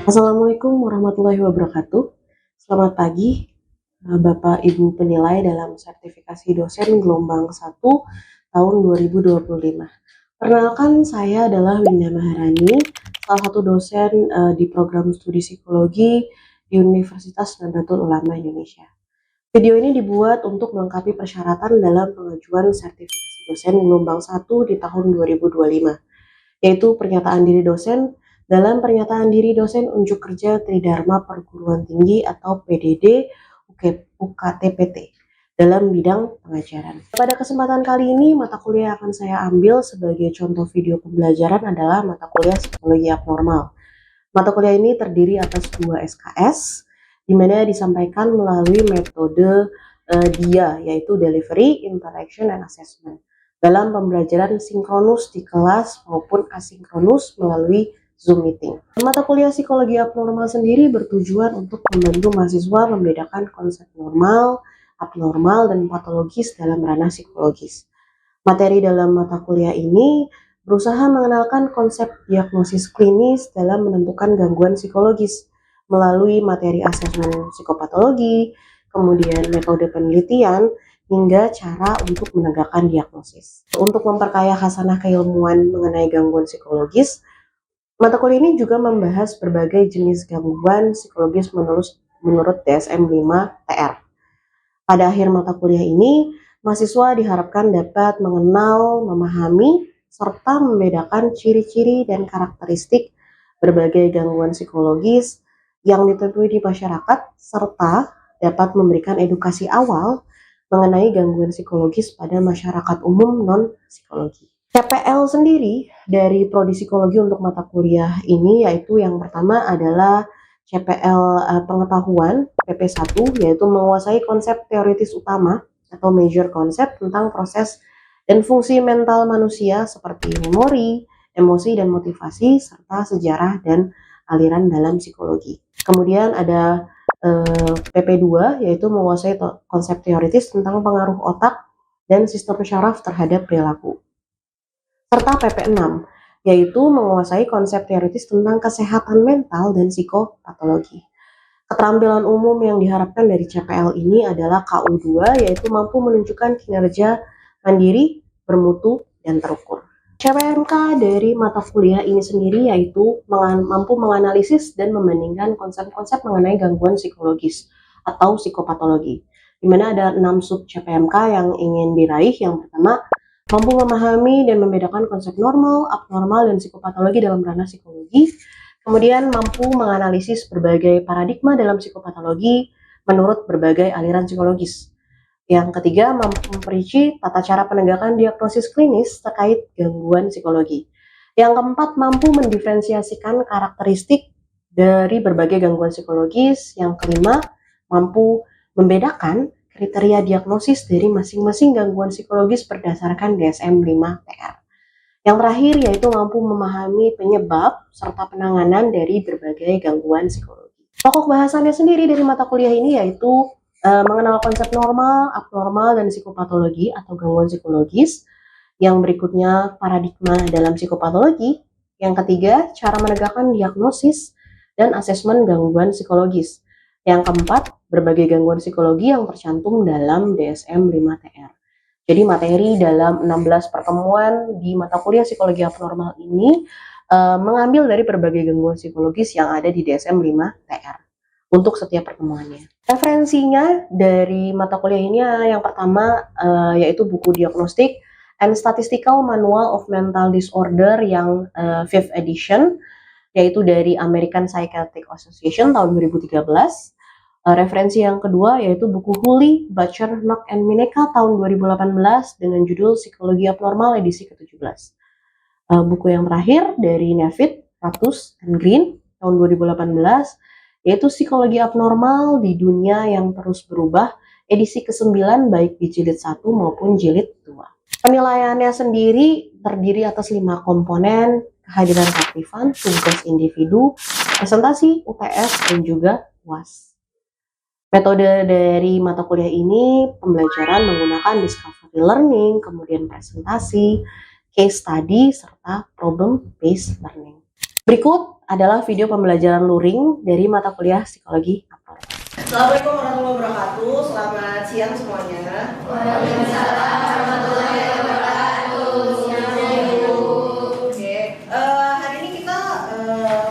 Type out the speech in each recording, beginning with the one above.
Assalamualaikum warahmatullahi wabarakatuh. Selamat pagi, Bapak Ibu penilai dalam sertifikasi dosen gelombang 1 tahun 2025. Perkenalkan, saya adalah Winda Maharani, salah satu dosen di program studi psikologi di Universitas Nahdlatul Ulama Indonesia. Video ini dibuat untuk melengkapi persyaratan dalam pengajuan sertifikasi dosen gelombang 1 di tahun 2025, yaitu pernyataan diri dosen dalam pernyataan diri dosen unjuk kerja Tridharma Perguruan Tinggi atau PDD UKTPT dalam bidang pengajaran. Pada kesempatan kali ini, mata kuliah yang akan saya ambil sebagai contoh video pembelajaran adalah mata kuliah Psikologi Abnormal. Mata kuliah ini terdiri atas 2 SKS, di mana disampaikan melalui metode DIA, yaitu Delivery, Interaction, and Assessment, dalam pembelajaran sinkronus di kelas maupun asinkronus melalui Zoom meeting. Mata kuliah Psikologi Abnormal sendiri bertujuan untuk membantu mahasiswa membedakan konsep normal, abnormal, dan patologis dalam ranah psikologis. Materi dalam mata kuliah ini berusaha mengenalkan konsep diagnosis klinis dalam menentukan gangguan psikologis melalui materi asesmen psikopatologi, kemudian metode penelitian, hingga cara untuk menegakkan diagnosis. Untuk memperkaya khasanah keilmuan mengenai gangguan psikologis, mata kuliah ini juga membahas berbagai jenis gangguan psikologis menurut DSM-5 TR. Pada akhir mata kuliah ini, mahasiswa diharapkan dapat mengenal, memahami, serta membedakan ciri-ciri dan karakteristik berbagai gangguan psikologis yang ditemui di masyarakat, serta dapat memberikan edukasi awal mengenai gangguan psikologis pada masyarakat umum non-psikologi. CPL sendiri dari Prodi Psikologi untuk mata kuliah ini yaitu yang pertama adalah CPL pengetahuan PP1, yaitu menguasai konsep teoritis utama atau major konsep tentang proses dan fungsi mental manusia seperti memori, emosi dan motivasi, serta sejarah dan aliran dalam psikologi. Kemudian ada PP2, yaitu menguasai konsep teoritis tentang pengaruh otak dan sistem syaraf terhadap perilaku. Serta PP6, yaitu menguasai konsep teoritis tentang kesehatan mental dan psikopatologi. Keterampilan umum yang diharapkan dari CPL ini adalah KU2, yaitu mampu menunjukkan kinerja mandiri, bermutu, dan terukur. CPMK dari mata kuliah ini sendiri yaitu mampu menganalisis dan membandingkan konsep-konsep mengenai gangguan psikologis atau psikopatologi, di mana ada 6 sub CPMK yang ingin diraih. Yang pertama, mampu memahami dan membedakan konsep normal, abnormal, dan psikopatologi dalam ranah psikologi. Kemudian mampu menganalisis berbagai paradigma dalam psikopatologi menurut berbagai aliran psikologis. Yang ketiga, mampu memperinci tata cara penegakan diagnosis klinis terkait gangguan psikologi. Yang keempat, mampu mendiferensiasikan karakteristik dari berbagai gangguan psikologis. Yang kelima, mampu membedakan kriteria diagnosis dari masing-masing gangguan psikologis berdasarkan DSM-5 TR. Yang terakhir yaitu mampu memahami penyebab serta penanganan dari berbagai gangguan psikologi. Pokok bahasannya sendiri dari mata kuliah ini yaitu mengenal konsep normal, abnormal, dan psikopatologi atau gangguan psikologis. Yang berikutnya, paradigma dalam psikopatologi. Yang ketiga, cara menegakkan diagnosis dan asesmen gangguan psikologis. Yang keempat, berbagai gangguan psikologi yang tercantum dalam DSM-5 TR. Jadi materi dalam 16 pertemuan di mata kuliah psikologi abnormal ini mengambil dari berbagai gangguan psikologis yang ada di DSM-5 TR untuk setiap pertemuannya. Referensinya dari mata kuliah ini yang pertama yaitu buku Diagnostic and Statistical Manual of Mental Disorder yang 5th edition, yaitu dari American Psychiatric Association tahun 2013. Referensi yang kedua yaitu buku Hooley, Butcher, Nock, and Mineka tahun 2018 dengan judul Psikologi Abnormal edisi ke-17. Buku yang terakhir dari Nevitt, Ratus, and Green tahun 2018 yaitu Psikologi Abnormal di Dunia yang Terus Berubah edisi ke-9 baik di jilid 1 maupun jilid 2. Penilaiannya sendiri terdiri atas 5 komponen: kehadiran keaktifan, tugas individu, presentasi, UTS, dan juga UAS. Metode dari mata kuliah ini pembelajaran menggunakan discovery learning, kemudian presentasi, case study, serta problem based learning. Berikut adalah video pembelajaran luring dari mata kuliah psikologi aktor. Assalamualaikum warahmatullahi wabarakatuh. Selamat siang semuanya. Waalaikumsalam warahmatullahi wabarakatuh. Oke, hari ini kita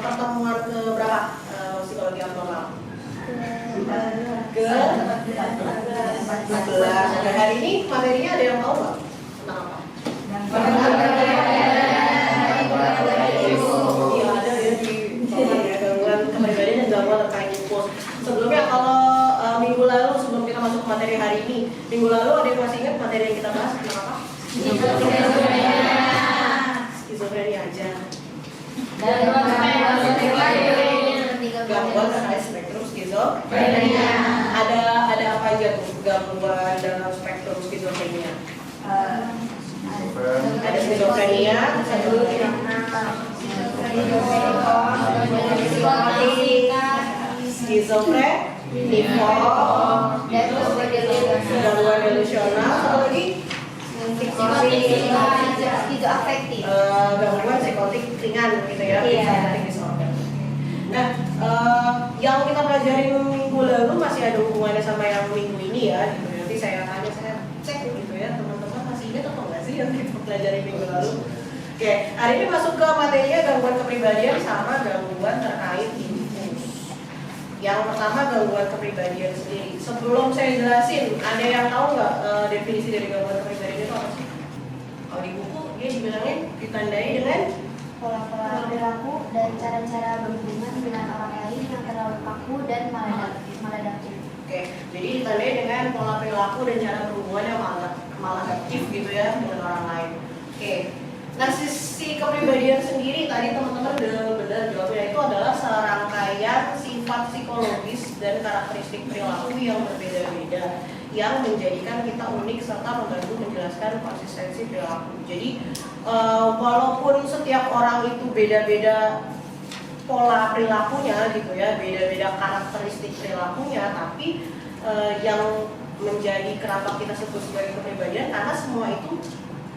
pertemuan ke berapa psikologi abnormal? Ke 14. Dan hari ini materinya ada yang tahu nggak tentang apa? Iya, ada ya di gangguan kepribadian dan gangguan terkait impuls. Sebelumnya kalau minggu lalu sebelum kita masuk ke materi hari ini, minggu lalu ada yang masih ingat materi yang kita bahas tentang apa? Skizofrenia aja. Gangguan terkait spektrum skizofrenia. Ada apa aja tuh gangguan dalam spektrum skizofrenia? Ada skizofrenia, gangguan delusional, apa lagi? Gangguan psikotik ringan gitu ya, psikotik disorder. Nah, yang kita pelajarin minggu lalu masih ada hubungannya sama yang minggu ini ya. Gitu. Nanti saya cek gitu ya, teman-teman masih ingat atau enggak sih yang kita pelajarin minggu lalu? Oke, hari ini masuk ke materinya gangguan kepribadian sama gangguan terkait impuls. Yang pertama gangguan kepribadian sendiri. Sebelum saya jelasin, ada yang tahu nggak definisi dari gangguan kepribadian itu apa sih? Kalau di buku dia dibilangin ditandai dengan pola-pola perilaku dan cara-cara berhubungan dengan orang lain yang terlalu kaku dan maladaptif. Oke, jadi ditandai dengan pola perilaku dan cara berhubungan yang maladaptif gitu ya dengan orang lain. Oke, nah sisi kepribadian sendiri tadi teman-teman udah benar jawabnya, itu adalah serangkaian sifat psikologis dan karakteristik perilaku yang berbeda-beda yang menjadikan kita unik serta membantu menjelaskan konsistensi perilaku. Jadi walaupun setiap orang itu beda-beda pola perilakunya gitu ya, beda-beda karakteristik perilakunya, tapi yang menjadi kenapa kita sebut sebagai kepribadian karena semua itu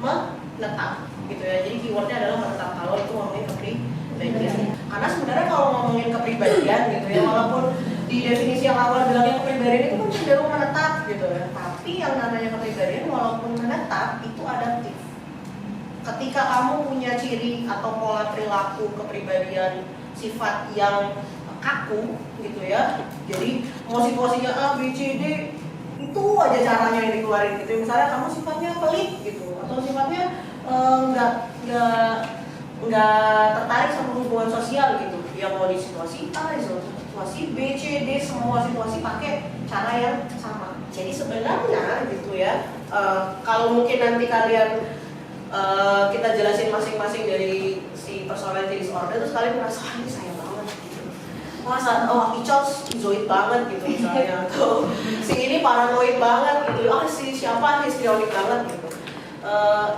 menetap gitu ya. Jadi keywordnya adalah menetap kalau itu ngomongin kepribadian. Karena sebenarnya kalau ngomongin kepribadian gitu ya, walaupun di definisi yang awal bilangnya kepribadian itu kan cenderung menetap gitu ya, tapi yang namanya kepribadian walaupun menetap itu adaptif. Ketika kamu punya ciri atau pola perilaku kepribadian sifat yang kaku gitu ya, jadi mau situasinya A, B, C, D itu aja caranya yang dikeluarin gitu. Misalnya kamu sifatnya pelit gitu atau sifatnya nggak tertarik sama hubungan sosial gitu, yang mau di situasi A, situasi B, C, D, semua situasi pakai cara yang sama. Jadi sebenarnya gitu ya, kalau mungkin nanti kalian kita jelasin masing-masing dari si personality disorder, terus kalian merasa ini saya banget gitu. Masa Icol skizoid banget gitu misalnya, atau si ini paranoid banget gitu, si siapa histrionik banget gitu.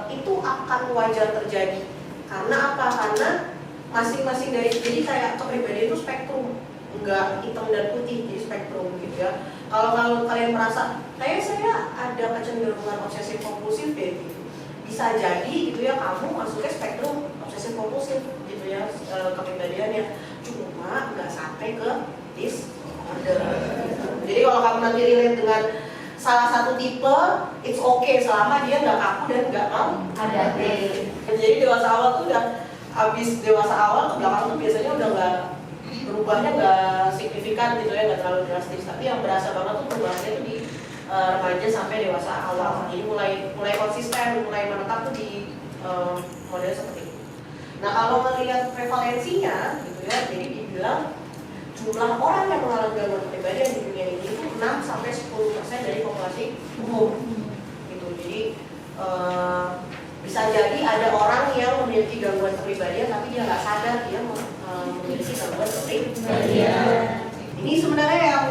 Itu akan wajar terjadi. Karena apa? Karena masing-masing dari, jadi kayak kepribadian itu spektrum, enggak hitam dan putih, jadi spektrum gitu ya. Kalau kalian merasa kayak saya ada kecenderungan obsesif kompulsif deh gitu, bisa jadi gitu ya kamu masuknya spektrum obsesif kompulsif gitu ya, kepribadiannya, cuma nggak sampai ke disorder. Jadi kalau kamu nanti relate dengan salah satu tipe, it's okay selama dia nggak kaku dan nggak mau adaptif. Jadi dewasa awal tuh udah, abis dewasa awal ke belakang tuh biasanya udah nggak, berubahnya nggak signifikan gitu ya, nggak terlalu drastis. Tapi yang berasa banget tuh perubahannya tuh di remaja sampai dewasa awal. Jadi mulai konsisten, mulai menetap tuh di model seperti itu. Nah kalau melihat prevalensinya gitu ya, jadi dibilang jumlah orang yang mengalami gangguan kepribadian di dunia ini itu 6-10% dari populasi umum gitu. Jadi bisa jadi ada orang yang memiliki gangguan kepribadian tapi dia nggak sadar dia memiliki gangguan kepribadian. Ini sebenarnya yang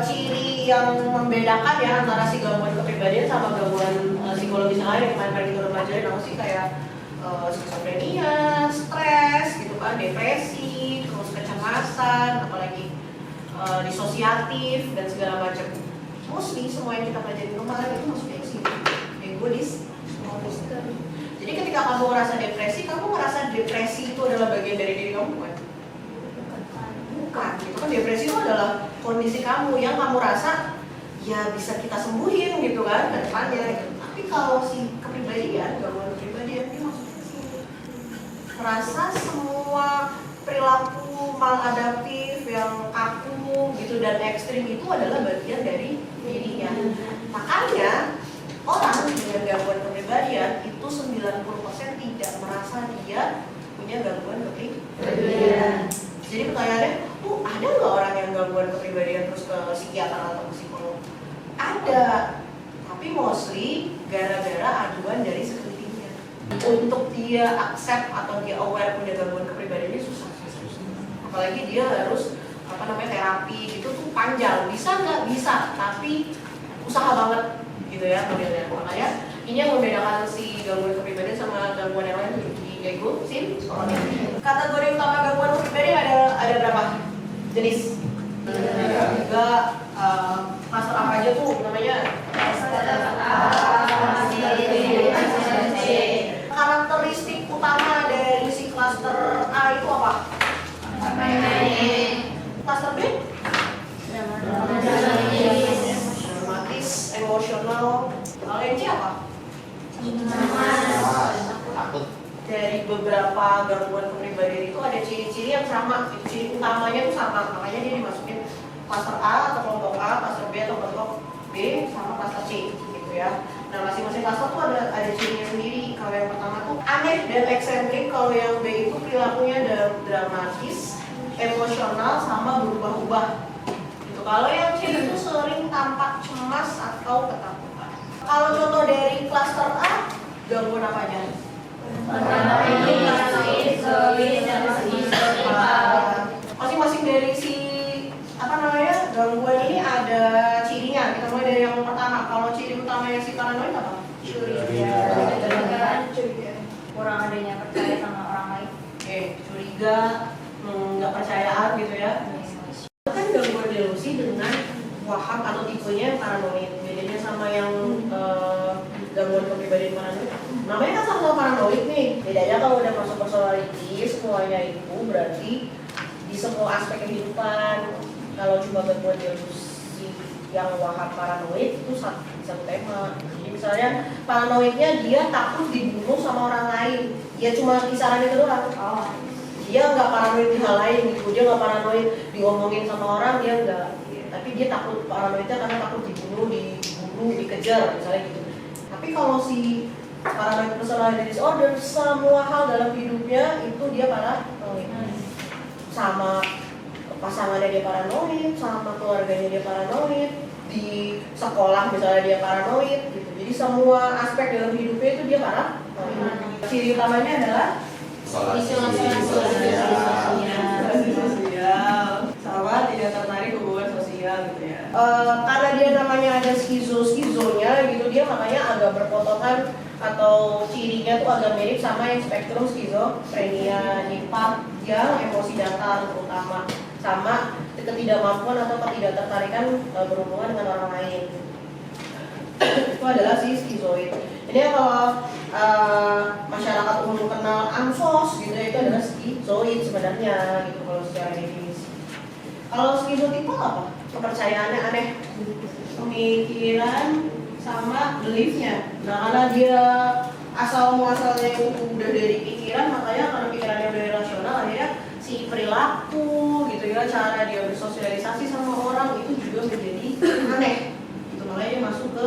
ciri yang membedakan ya antara si gangguan kepribadian sama gangguan psikologis lain yang kemarin kita udah pelajarin, apa sih, kayak skizofrenia, stres gitu kan, depresi, terus kecemasan, apalagi disosiatif dan segala macam. Mostly semua yang kita pelajari kemarin itu masuk ke sini. Egois. Jadi ketika kamu merasa depresi, kamu merasa depresi itu adalah bagian dari diri kamu kan? kondisi kamu yang kamu rasa ya bisa kita sembuhin gitu kan ke depannya gitu. Tapi kalau si kepribadian, gangguan kepribadian ini maksudnya ke sini. Merasa semua perilaku maladaptif yang kaku gitu dan ekstrim itu adalah bagian dari dirinya. Makanya orang dengan gangguan kepribadian itu 90% tidak merasa dia punya gangguan kepribadian. Jadi pertanyaannya, ada nggak orang yang gangguan kepribadian terus ke psikiater atau ke psikolog? Ada, tapi mostly gara-gara aduan dari sekelilingnya. Untuk dia accept atau dia aware punya gangguan kepribadiannya susah. Apalagi dia harus terapi gitu tuh panjang. Bisa nggak? Bisa, tapi usaha banget gitu ya modelnya. Makanya ini yang membedakan si gangguan kepribadian sama gangguan yang lain tuh di ego, sin, psikologi. Kategori utama gangguan kepribadian ada berapa jenis? Juga klaster apa aja tuh namanya? Karakteristik utama dari si klaster A itu apa? Klaster B? Dramatis, emosional. Kalau yang C apa? Takut. Dari beberapa gangguan kepribadian itu ada ciri-ciri yang sama, ciri utamanya itu sama, makanya dia dimasukin klaster A atau kelompok A, klaster B atau kelompok B, sama klaster C gitu ya. Nah masing-masing klaster tuh ada cirinya sendiri. Kalau yang pertama tuh aneh dan eksentrik, kalau yang B itu perilakunya dramatis, emosional, sama berubah-ubah gitu. Kalau yang C itu sering tampak cemas atau ketakutan. Kalau contoh dari klaster A, gangguan apa aja? Masing-masing dari si gangguan ini ada cirinya. Kita mulai dari yang pertama. Kalau ciri utamanya si paranoid apa? Curiga. Kurang adanya percaya sama orang lain. Oke, curiga, nggak percayaan gitu ya. Kan gangguan delusi dengan waham atau tipenya paranoid. Bedanya sama yang gangguan kepribadian paranoid. Namanya kan sama-sama paranoid nih. Bedanya kalau udah masuk personality, semuanya itu berarti di semua aspek kehidupan. Kalau cuma gangguan delusi yang waham paranoid itu satu tema. Jadi misalnya paranoidnya dia takut dibunuh sama orang lain. Dia cuma kisaran itu doang. Dia nggak paranoid di hal lain gitu. Dia nggak paranoid diomongin sama orang, dia nggak. Tapi dia takut paranoidnya karena takut dibunuh, diburu, dikejar misalnya gitu. Tapi kalau si paranoid personality disorder, semua hal dalam hidupnya itu dia paranoid. Sama pasangannya dia paranoid, sama keluarganya dia paranoid, di sekolah misalnya dia paranoid gitu. Jadi semua aspek dalam hidupnya itu dia paranoid. Ciri utamanya adalah isolasi sosial, sama tidak tertarik hubungan sosial gitu ya. Karena dia namanya ada skizonya gitu, dia makanya agak berpotongan atau cirinya tuh agak mirip sama yang spektrum skizofrenia, NIPAD yang emosi datar terutama, sama ketidakmampuan atau ketidaktertarikan berhubungan dengan orang lain. Itu adalah si skizoid. Jadi kalau masyarakat umum kenal ansos gitu, itu adalah skizoid sebenarnya gitu kalau secara definisi. Kalau skizotipe apa? Kepercayaannya aneh, pemikiran sama beliefnya. Nah karena dia asal muasalnya itu udah dari pikiran, makanya karena pikirannya udah rasional, akhirnya si perilaku gitu ya, cara dia bersosialisasi sama orang itu juga menjadi aneh gitu. Makanya dia masuk ke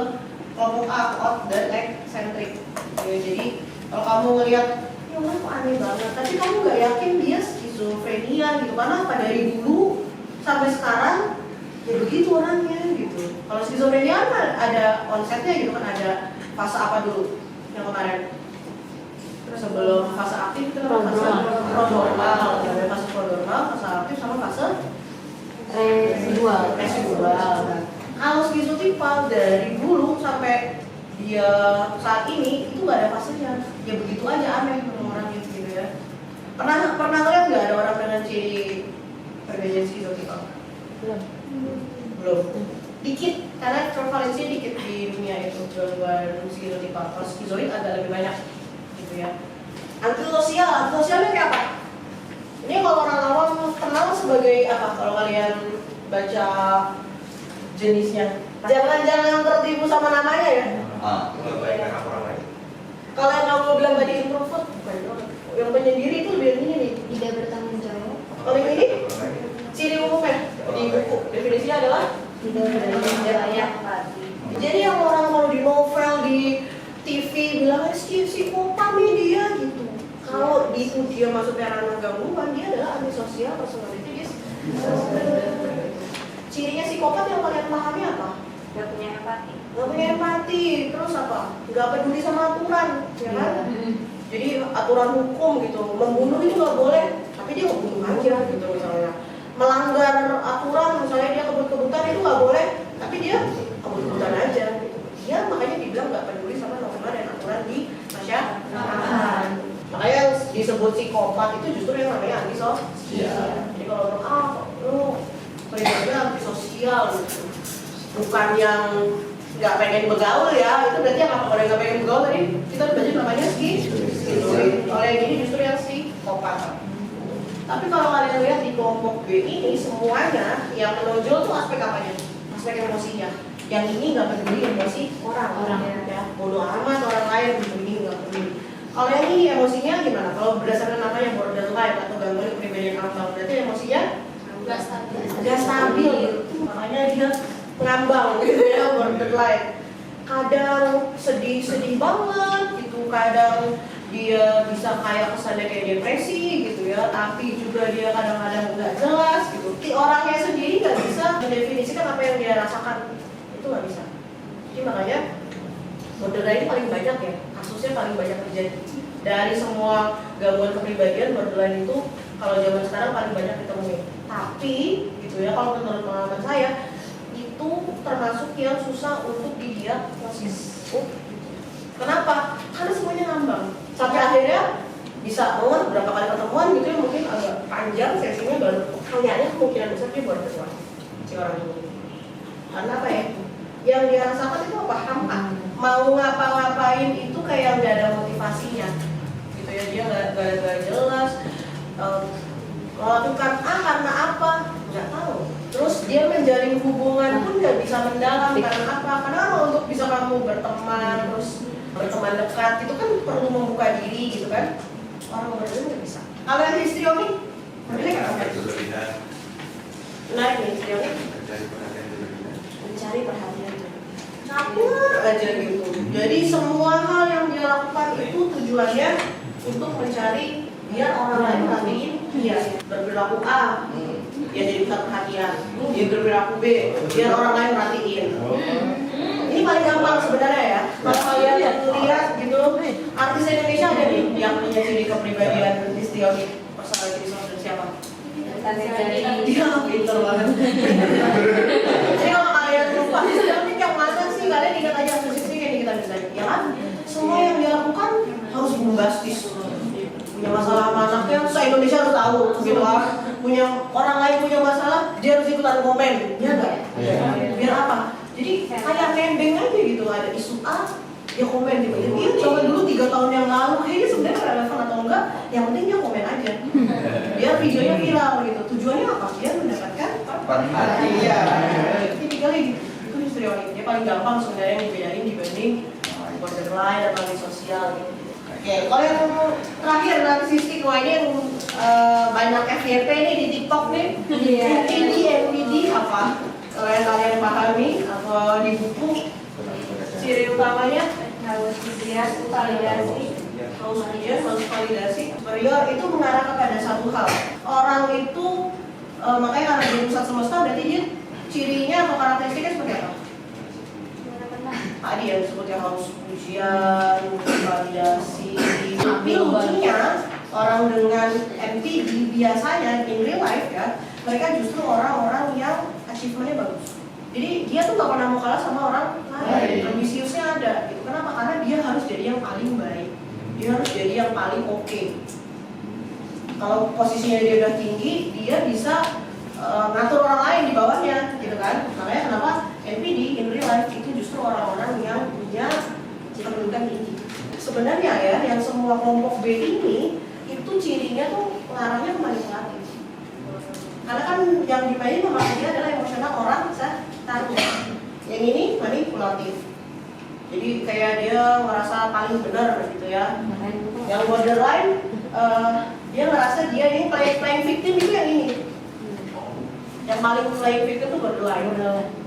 kelompok A, odd dan eccentric ya. Jadi kalau kamu ngelihat ya orang kok aneh banget, tapi kamu nggak yakin dia skizofrenia gitu, karena apa, dari dulu sampai sekarang ya begitu orangnya gitu. Kalau skizofrenia kan ada konsepnya gitu kan, ada fase apa dulu yang kemarin sebelum fase aktif itu namanya fase prodromal, ada fase prodromal, fase aktif sama fase residual. Kalau skizotipal dari dulu sampai dia saat ini itu nggak ada fasenya, ya begitu aja aneh orang gitu ya. Pernah lihat nggak ada orang dengan ciri perbedaan skizotipal? Belum. Dikit, karena prevalensinya dikit di dunia itu gangguan skizotipal. Kalau skizoid agak lebih banyak gitu ya. Antisosialnya kayak apa? Ini kalau orang awam kenal sebagai apa? Kalau kalian baca jenisnya. Jangan tertipu sama namanya ya. Kalau yang kamu bilang tadi introvert, bukan introvert. Yang penyendiri itu lebih ini nih. Tidak bertanggung jawab. Kalau yang ini ciri umumnya di buku definisinya adalah Tidak bertanggung jawab. jadi yang orang kalau di novel di TV bilang si psikopat nih dia gitu. Kalau itu dia masuknya ranah gangguan, dia adalah antisosial personality disorder. Cirinya psikopat yang kalian pahami apa? Gak punya empati. Gak punya empati, terus apa? Gak peduli sama aturan, ya kan? Jadi aturan hukum gitu, membunuh itu gak boleh, tapi dia membunuh aja gitu misalnya. Melanggar aturan, misalnya dia kebut-kebutan itu gak boleh, tapi dia kebut-kebutan aja gitu. Dia makanya dibilang gak peduli sama norma dan aturan di masyarakat. Makanya yang disebut psikopat itu justru yang namanya antisosial. Jadi kalau lu pribadinya antisosial gitu, bukan yang nggak pengen bergaul ya, itu berarti yang kalau nggak pengen bergaul tadi kita udah belajar namanya skizoid. Kalau yang ini justru yang psikopat. Tapi kalau kalian lihat di kelompok B ini semuanya yang menonjol tuh aspek apanya? Aspek emosinya. Yang ini nggak peduli emosi orang ya, bodoh amat orang lain gitu, ini nggak peduli. Kalau yang ini emosinya gimana? Kalau berdasarkan namanya borderline atau gangguan kepribadian ambang, berarti emosinya nggak stabil gitu. Makanya dia ngambang gitu ya, borderline. Kadang sedih banget gitu, kadang dia bisa kayak kesannya kayak depresi gitu ya, tapi juga dia kadang-kadang nggak jelas gitu. Orangnya sendiri nggak bisa mendefinisikan apa yang dia rasakan, itu nggak bisa. Jadi makanya borderline ini paling banyak ya, kasusnya paling banyak terjadi. Dari semua gangguan kepribadian, borderline itu kalau zaman sekarang paling banyak ditemuin. Tapi gitu ya, kalau menurut pengalaman saya itu termasuk yang susah untuk didiagnosis. Kenapa? Karena semuanya ngambang. Sampai akhirnya bisa berapa kali ketemuan gitu ya, mungkin agak panjang sesinya baru kayaknya kemungkinan besar dia borderline si orang ini. Karena apa ya? Yang dia rasakan itu apa? Hampa. Mau ngapa-ngapain itu kayak nggak ada motivasinya. Gitu ya, dia nggak jelas. Melakukan A karena apa? Nggak tahu. Terus dia menjalin hubungan pun nggak bisa mendalam karena apa? Karena untuk bisa kamu berteman, terus berteman dekat itu kan perlu membuka diri gitu kan? Orang berdua nggak bisa. Kalau yang histrionik, ini kan apa? Nah ini histrionik mencari perhatian, campur aja gitu. Jadi semua hal yang dia lakukan itu tujuannya untuk mencari biar orang lain perhatiin dia. Berperilaku A, dia jadi pusat perhatian. Dia berperilaku B, biar orang lain perhatiin. Ini paling gampang sebenarnya ya. Kalau kalian lihat gitu, artis Indonesia ada nih yang punya ciri kepribadian histrionik personality disorder siapa? Dia pinter banget. Jadi kalau kalian lupa histrionik yang mana sih, kalian ingat aja musik yang kita bisa, ya kan? Semua yang dia lakukan harus bombastis. Punya masalah sama anaknya, se-Indonesia harus tahu gitu kan. Punya orang lain punya masalah, dia harus ikutan komen, ya enggak? Biar apa? Jadi kayak nembeng aja gitu, ada isu A, dia komen gitu. Iya, coba dulu 3 tahun yang lalu, kayaknya sebenarnya relevan atau enggak, yang penting dia komen aja. Biar videonya viral gitu. Tujuannya apa? Biar mendapatkan perhatian. Tipikalnya gitu. Itu histrionik. Dia paling gampang sebenarnya yang dibedain dibanding borderline atau antisosial gitu. Oke, kalau yang terakhir narsistik, wah ini yang banyak FYP nih di TikTok nih. NPD apa? Kalau yang kalian pahami atau di buku, ciri utamanya Haus validasi. haus validasi. Superior itu mengarah kepada satu hal. Orang itu makanya karena dia pusat semesta, berarti dia cirinya atau karakteristiknya seperti apa? Tadi yang disebutnya haus pujian, validasi. Tapi lucunya orang dengan NPD biasanya in real life ya, mereka justru orang-orang yang achievementnya bagus. Jadi dia tuh gak pernah mau kalah sama orang lain. Ambisiusnya ada gitu. Kenapa? Karena dia harus jadi yang paling baik. Dia harus jadi yang paling oke. Kalau posisinya dia udah tinggi, dia bisa ngatur orang lain di bawahnya gitu kan. Makanya kenapa NPD in real life itu justru orang-orang yang punya kedudukan tinggi. Sebenarnya ya, yang semua kelompok B ini itu cirinya tuh ngarahnya ke manipulatif. Karena kan yang dimainin sama dia adalah emosional orang Sagittarius. Yang ini manipulatif. Jadi kayak dia ngerasa paling benar gitu ya. Yang borderline dia ngerasa dia ini playing victim itu yang ini. Yang paling playing victim itu borderline.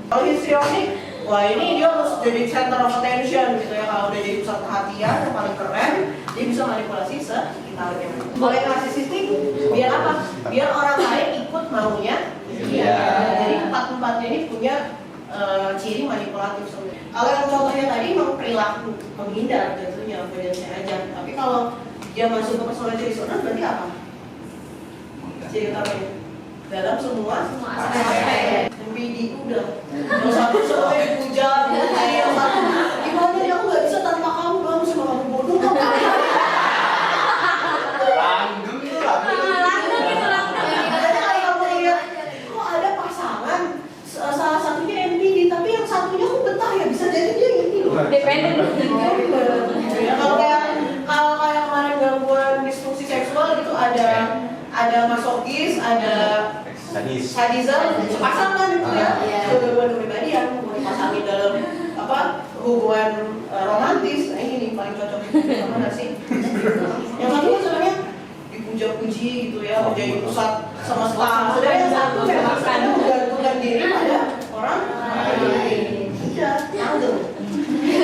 Kalau histrionik, wah ini dia harus jadi center of attention gitu ya. Kalau udah jadi pusat perhatian yang paling keren, dia bisa manipulasi sekitarnya. Boleh narsisistik, biar apa? Biar orang lain ikut maunya dia. Jadi empat-empatnya ini punya ciri manipulatif sebenarnya. Kalau yang contohnya tadi memang perilaku menghindar jatuhnya, avoidance aja. Tapi kalau dia masuk ke personality disorder berarti apa? Ciri utamanya dalam semua aspek. MBD udah. Yang satu semuanya dipuja, yang satu gimana ya, aku nggak bisa tanpa kamu, kamu sama kamu bodoh kamu. Langgeng tuh, Katanya kalau kamu lihat, kok ada pasangan salah satunya MBD, tapi yang satunya aku betah ya, bisa jadi dia ini loh. Dependen. Ya, kalau kayak kemarin gangguan disfungsi seksual gitu ada masokis, ada sadism, sepasang kan itu ya. Gangguan kepribadian mau dipasangin dalam hubungan romantis. Nah ini nih paling cocok sama nggak sih? Yang satu kan sebenarnya dipuja-puji gitu ya, menjadi pusat semesta. Sedangkan yang satu memang menggantungkan diri pada orang lain. Iya, langgeng.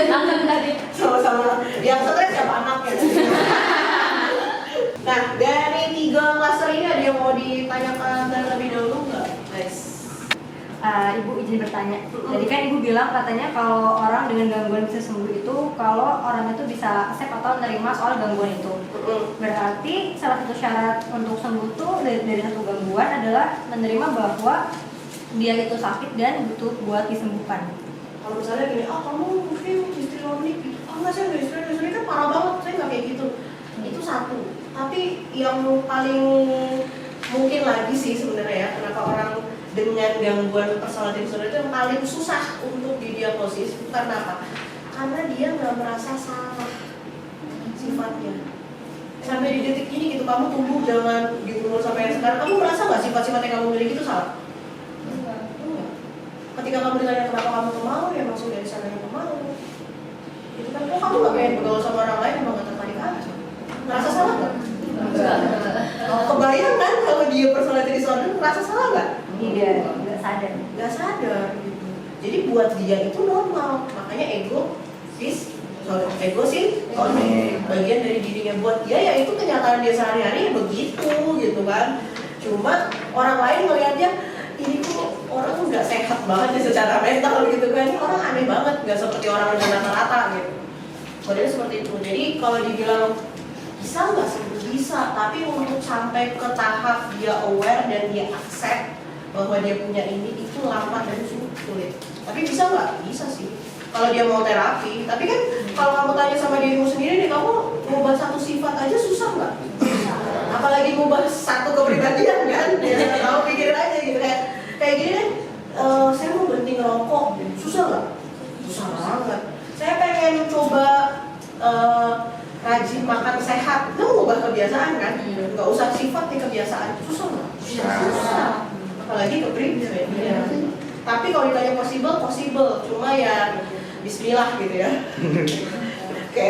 Langgeng tadi. Sama-sama. Yang stres siapa anaknya? Nah, dari 3 klaster ini ada yang mau ditanyakan terlebih dahulu nggak? Nice. Ibu izin bertanya. Jadi kan Ibu bilang katanya kalau orang dengan gangguan bisa sembuh itu kalau orang itu bisa accept atau menerima soal gangguan itu. Berarti salah satu syarat untuk sembuh itu dari satu gangguan adalah menerima bahwa dia itu sakit dan butuh buat disembuhkan. Kalau misalnya gini, kamu mungkin histrionik gitu. Enggak, saya nggak histrionik kan parah banget, saya nggak kayak gitu. Itu satu. Tapi yang paling mungkin lagi sih sebenarnya ya, kenapa orang dengan gangguan personality disorder itu yang paling susah untuk didiagnosis karena apa? Karena dia nggak merasa salah sifatnya. Sampai di detik ini gitu, kamu tumbuh dengan di umur sampai yang sekarang, kamu merasa nggak sifat-sifat yang kamu miliki itu salah? Enggak. Ketika kamu ditanya kenapa kamu pemalu, ya maksud dari sana yang pemalu. Itu kan, kok kamu nggak pengen bergaul sama orang lain, emang nggak tertarik aja? Merasa salah nggak? Enggak. Kebayang kan kalau dia personality disorder, merasa salah nggak? Iya, nggak sadar. Nggak sadar gitu. Jadi buat dia itu normal, makanya ego sih bagian dari dirinya. Buat dia ya itu kenyataan dia sehari-hari begitu gitu kan. Cuma orang lain melihatnya ini kok orang tuh nggak sehat banget nih secara mental gitu kan. Ini orang aneh banget, nggak seperti orang dengan rata-rata gitu. Modelnya seperti itu. Jadi kalau dibilang bisa nggak sembuh, bisa, tapi untuk sampai ke tahap dia aware dan dia accept bahwa dia punya ini itu lama dan sulit. Tapi bisa nggak? Bisa sih. Kalau dia mau terapi. Tapi kan kalau kamu tanya sama dirimu sendiri nih, kamu ngubah satu sifat aja susah nggak? Apalagi ngubah satu kepribadian kan? Ya, kamu pikirin aja gitu kayak gini deh. Saya mau berhenti ngerokok, susah nggak? Susah banget. Saya pengen coba rajin makan sehat, itu ngubah kebiasaan kan? Nggak usah sifat nih kebiasaan, susah nggak? Susah. Apalagi kepribadian. Tapi kalau ditanya possible, cuma ya bismillah gitu ya. Oke.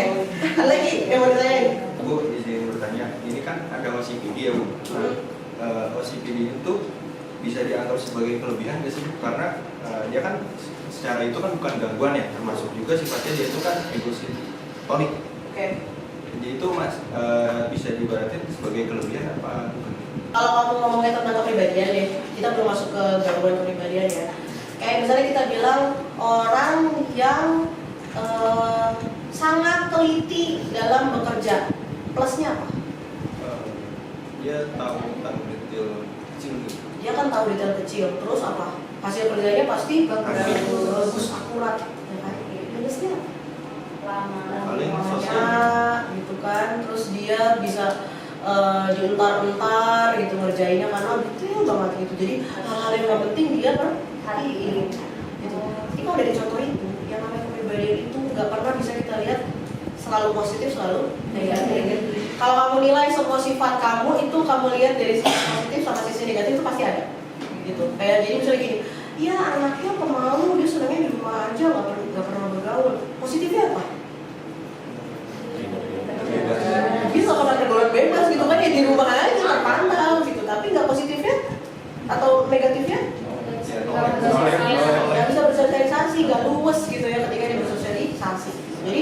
Lagi yang mau ditanyain? Bu, izin bertanya, ini kan ada OCPD ya Bu. OCPD itu bisa dianggap sebagai kelebihan nggak sih? Karena dia kan secara itu kan bukan gangguan ya, termasuk juga sifatnya dia itu kan egosentronik. Oke. Jadi itu bisa diibaratin sebagai kelebihan apa bukan? Kalau kamu ngomongnya tentang kepribadian deh, kita belum masuk ke gangguan kepribadian ya. Kayak misalnya kita bilang orang yang sangat teliti dalam bekerja, plusnya apa? Dia tahu detail kecil gitu. Dia kan tahu detail kecil, terus apa? Hasil kerjanya pasti bagus, akurat. Ya kan? Minusnya Paling sosial. lama, gitu kan. Terus dia bisa dientar-entar gitu ngerjainnya karena detail banget gitu. Jadi hal-hal yang nggak penting dia perhatiin gitu. Ini kalau dari contoh itu, yang namanya kepribadian itu nggak pernah bisa kita lihat selalu positif, selalu negatif. Kalau kamu nilai semua sifat kamu itu kamu lihat dari sisi positif sama sisi negatif itu pasti ada. gitu. Kayak jadi misalnya gini, ya anaknya pemalu, dia senangnya di rumah aja, nggak pernah bergaul. Positifnya apa? Dia nggak pernah bergaul bebas gitu kan, ya di rumah aja terpantau gitu. Tapi nggak positifnya atau negatifnya? Nggak bisa bersosialisasi, nggak luwes gitu ya ketika dia bersosialisasi. Jadi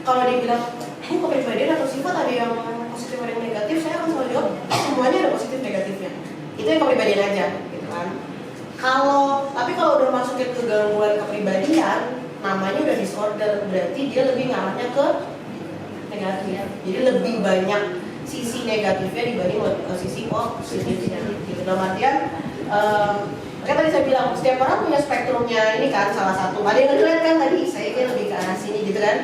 kalau dia bilang ini kepribadian atau sifat ada yang positif ada yang negatif, saya akan selalu jawab semuanya ada positif negatifnya. Itu yang kepribadian aja, gitu kan. Tapi kalau udah masukin ke gangguan kepribadian, namanya udah disorder, berarti dia lebih ngarahnya ke negatif. Jadi lebih banyak sisi negatifnya dibanding sisi positifnya. Gitu. Dalam artian, makanya tadi saya bilang setiap orang punya spektrumnya ini kan salah satu. Ada yang ngeliat kan tadi, saya ini lebih ke arah sini gitu kan.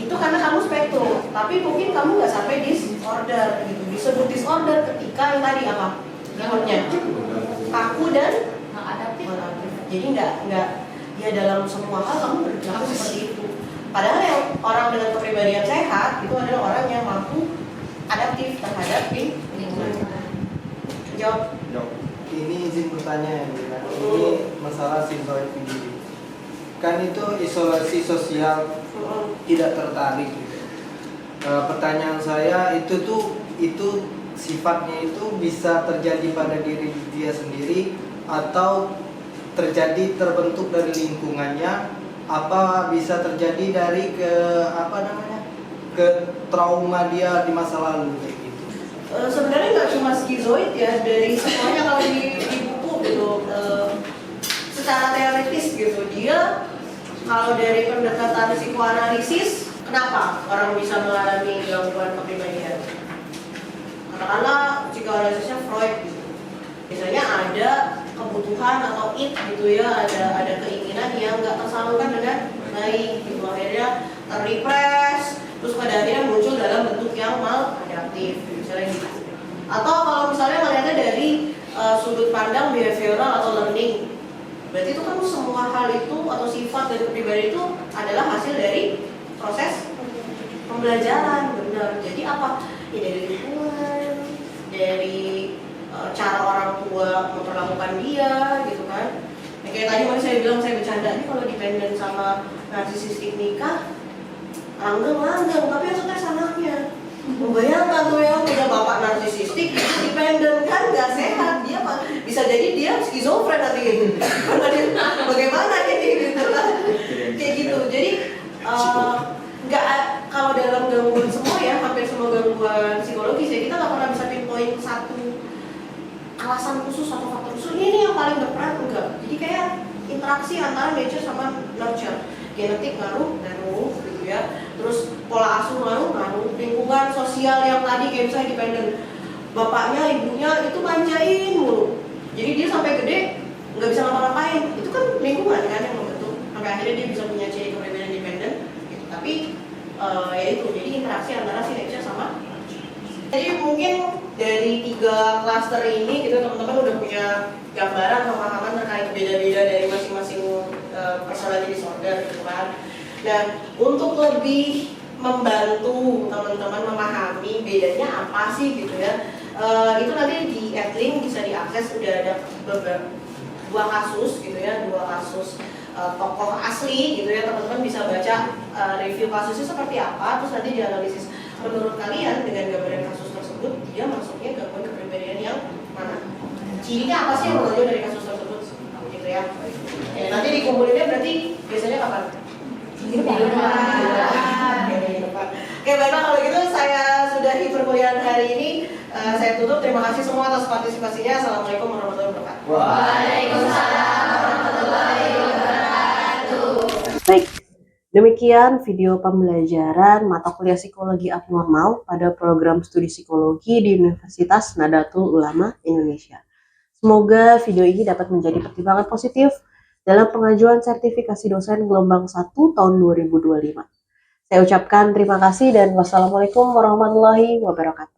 Itu karena kamu spektrum, tapi mungkin kamu nggak sampai disorder gitu. Disebut disorder ketika yang tadi apa? Keywordnya kaku dan adaptif. Jadi nggak ya dalam semua hal kamu berlaku seperti itu. Padahal yang orang dengan kepribadian sehat itu adalah orang yang mampu adaptif terhadap lingkungan. Jawab. Ini izin bertanya ya, ini masalah schizoid ini. Kan itu isolasi sosial, tidak tertarik gitu. Pertanyaan saya itu sifatnya itu bisa terjadi pada diri dia sendiri atau terbentuk dari lingkungannya, apa bisa terjadi dari ke trauma dia di masa lalu kayak gitu. Sebenarnya nggak cuma skizoid ya, dari semuanya kalau di buku gitu, secara teoritis gitu dia kalau dari pendekatan psikoanalisis, kenapa orang bisa mengalami gangguan kepribadian? Katakanlah psikoanalisisnya Freud gitu. Misalnya ada kebutuhan atau gitu ya, ada keinginan yang nggak tersalurkan dengan baik gitu, akhirnya terrepress, terus pada akhirnya muncul dalam bentuk yang maladaptif misalnya gitu. Atau kalau misalnya melihatnya dari sudut pandang behavioral atau learning, berarti itu kan semua hal itu atau sifat dari kepribadian itu adalah hasil dari proses pembelajaran, benar. Jadi apa? Ya dari lingkungan, dari cara orang tua memperlakukan dia gitu kan. Ya, kayak tadi saya bilang, saya bercanda nih kalau dependen sama narsisistik nikah langgeng, tapi yang stres anaknya. Membayangkan tuh ya, punya bapak narsisistik, dependen kan nggak sehat, dia bisa jadi dia skizofren nanti. Karena dia bagaimana ini gitu kan, kayak gitu. Jadi nggak kalau dalam gangguan semua ya, hampir semua gangguan psikologis ya, kita nggak pernah bisa pinpoint satu alasan khusus atau faktor khusus ini yang paling berperan, enggak. Jadi kayak interaksi antara nature sama nurture, genetik ngaruh gitu ya, terus pola asuh ngaruh, lingkungan sosial yang tadi kayak misalnya dependen, bapaknya ibunya itu manjain mulu, jadi dia sampai gede nggak bisa ngapa-ngapain, itu kan lingkungan kan yang membentuk sampai akhirnya dia bisa punya ciri kepribadian independen gitu. Tapi ya itu, jadi interaksi antara si nature sama. Jadi mungkin dari 3 klaster ini gitu teman-teman udah punya gambaran pemahaman terkait beda-beda dari masing-masing personality disorder gitu kan. Dan untuk lebih membantu teman-teman memahami bedanya apa sih gitu ya, itu nanti di Edlink bisa diakses, udah ada beberapa 2 kasus gitu ya, 2 kasus tokoh asli gitu ya, teman-teman bisa baca review kasusnya seperti apa, terus nanti dianalisis menurut kalian dengan gambaran kasus tersebut dia masuknya gangguan kepribadian yang mana, cirinya apa sih yang menonjol dari kasus tersebut gitu ya. Nanti dikumpulinnya berarti biasanya kapan? Di depan. Oke, baiklah kalau gitu saya sudahi perkuliahan hari ini. Saya tutup. Terima kasih semua atas partisipasinya. Assalamualaikum warahmatullahi wabarakatuh. Waalaikumsalam warahmatullahi wabarakatuh. Baik, demikian video pembelajaran mata kuliah psikologi abnormal pada program studi psikologi di Universitas Nahdlatul Ulama Indonesia. Semoga video ini dapat menjadi pertimbangan positif dalam pengajuan sertifikasi dosen gelombang 1 tahun 2025. Saya ucapkan terima kasih dan wassalamualaikum warahmatullahi wabarakatuh.